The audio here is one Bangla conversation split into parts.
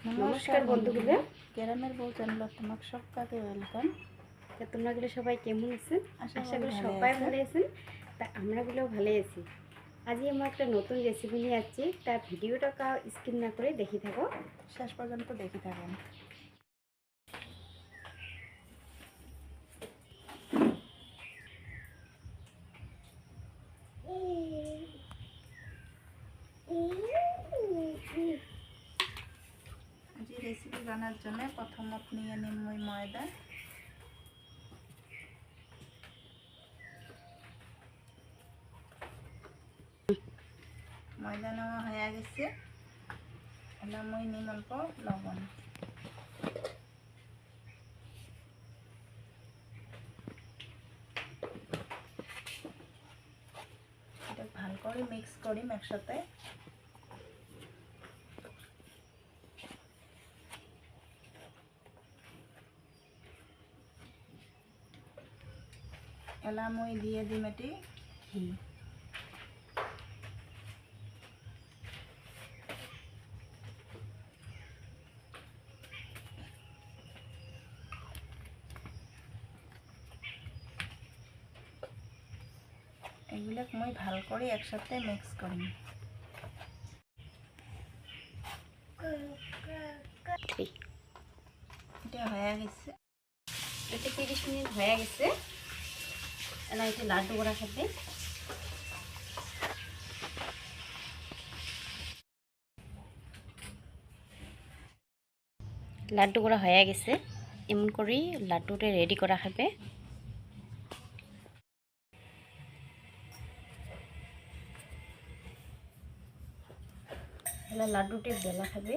নমস্কার বন্ধুগুলো, গ্রামের বউ চ্যানেলে তোমাকে সবাইকে ওয়েলকাম। তোমরাগুলো সবাই কেমন আছেন? আশা করি সবাই ভালো আছেন। তা আমরাগুলোও ভালো আছি। আজকে আমরা একটা নতুন রেসিপি নিয়ে আসছি। তা ভিডিওটা স্কিপ না করে দেখি থাকো, শেষ পর্যন্ত দেখি থাকেন। আজ রেসিপি বানার জন্য প্রথমত নিয়ে নিম ময়দা। ময়দা নেওয়া হয়ে গেছে। এলাম মই নিম অল্প লবণ। এটা ভালো করে মিক্স করি একসাথে। এলাম মই দিয়ে দিম এটি ঘি। এগুলো মই ভালো করে একসাথে মিক্স করি। এটা হয়ে গেছে। এটা 30 মিনিট হয়ে গেছে। এলা এটা লাড্ডু করা খাবে। লাড্ডু করা হয়ে গেছে। এমন করে লাড্ডুটা রেডি করা খাবে। এলা লাড্ডুটি বেলা খাবে।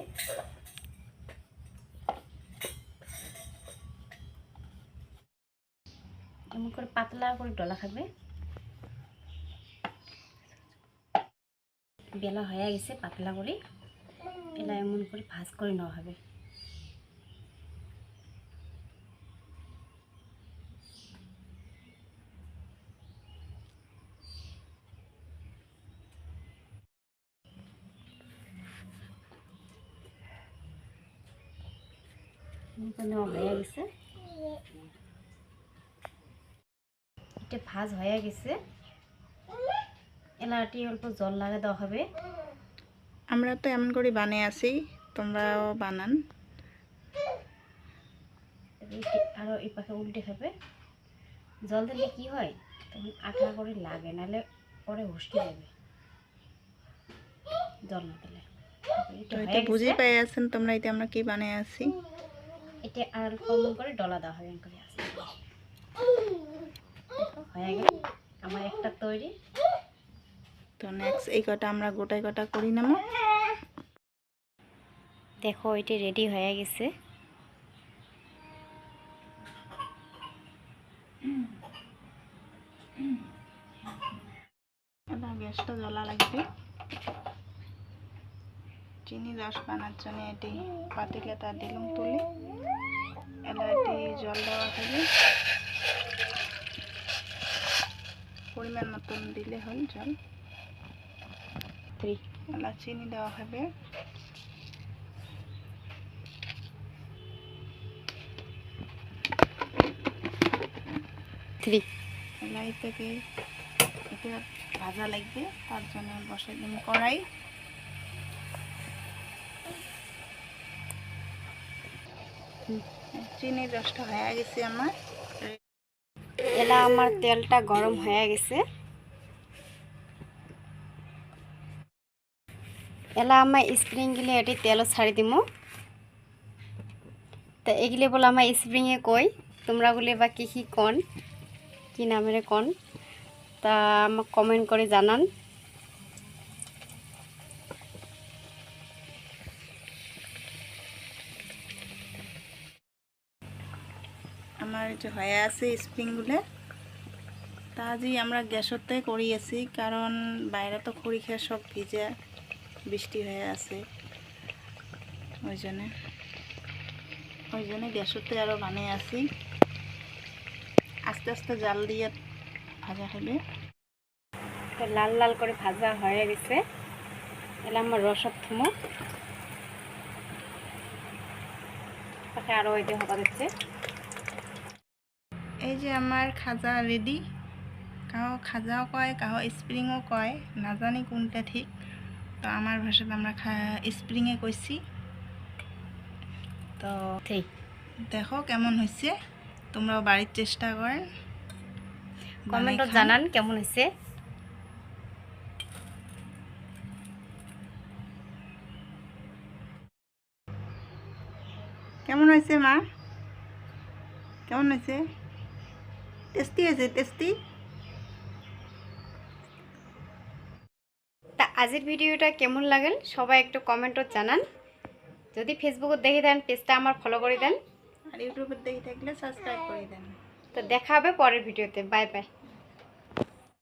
এমন করে পাতলা করে ডলা খাবে। বেলা হয়ে গেছে পাতলা করে। এলা এমন করে ভাজ করে নেওয়া হবে। নেওয়া হয়ে গেছে। এটা ভাজ হয়ে গেছে। এলাটি অল্প জল লাগা দেওয়া হবে। আমরা তো এমন করে বানিয়ে আসি, তোমরাও বানান। আরো এই পাশে উল্টে খাবে। জল দিলে কি হয়, তখন আঠা করে লাগে, নাহলে পরে হুসকে যাবে জল না দিলে। এটা বুঝে পাই আছেন তোমরা, এটা আমরা কি বানিয়ে আসি। এটা আর কমন করে ডলা দেওয়া হবে। করে আসে হয়ে গেল আমার একটা তৈরি। তো নেক্সট এই কটা আমরা গোটাই কটা করি নেব। দেখো এটা রেডি হয়ে গেছে। এবার গ্যাসটা জ্বলা লাগবে। চিনি রস বানার জন্য এটি পাতিলাটা দিলাম তুলে। এবার এটি জল দেওয়া হবে, পরিমাণ মতন দিলে হয় জল। এবার চিনি দেওয়া হবে। এলাই থেকে এটা ভাজা লাগবে, তার জন্য বসাই দিন কড়াই। চিনির রসটা হয়ে গেছে আমার। এলা আমার তেলটা গরম হয়ে গেছে। এলা আমার স্প্রিং গিলে এটি তেলও ছাড়ি দিম। তা এগুলি বলে আমার স্প্রিংয়ে কই, তোমরা বলে বা কি কন, কি নামের কন, তা আমাকে কমেন্ট করে জানান। আমার যে হয়ে আছে স্প্রিংগুলো, তা যে আমরা গ্যাসতে করিয়েছি, কারণ বাইরে তো খড়ি খেয়ে সব ভিজে বৃষ্টি হয়ে আছে। ওই জন্যে গ্যাসতে আরও বানিয়ে আসি। আস্তে আস্তে জাল দিয়ে ভাজা হবে। লাল লাল করে ভাজা হয়ে গেছে। এলা আমার রসদ থুমো। তাকে আরও এই যে হবা দিচ্ছে। এই যে আমার খাজা রেডি। কাহো খাজাও কয়, কাহো স্প্রিংও কয়, না জানি কোনটা ঠিক। তো আমার ভাষাতে আমরা স্প্রিংয়ে কইছি। তো ঠিক দেখো কেমন হয়েছে, তোমরাও বাড়ির চেষ্টা করেন, কমেন্টত জানান কেমন হয়েছে। কেমন হয়েছে মা? কেমন হয়েছে? টেস্টি হয়েছে, টেস্টি। তা আজকের ভিডিওটা কেমন লাগল সবাই একটু কমেন্টত জানান। যদি ফেসবুকত দেখে দেন পেজটা আমার ফলো করে দেন। আর ইউটিউবে দেখে থাকলে সাবস্ক্রাইব করে দেন। তো দেখা হবে পরের ভিডিওতে। Bye bye.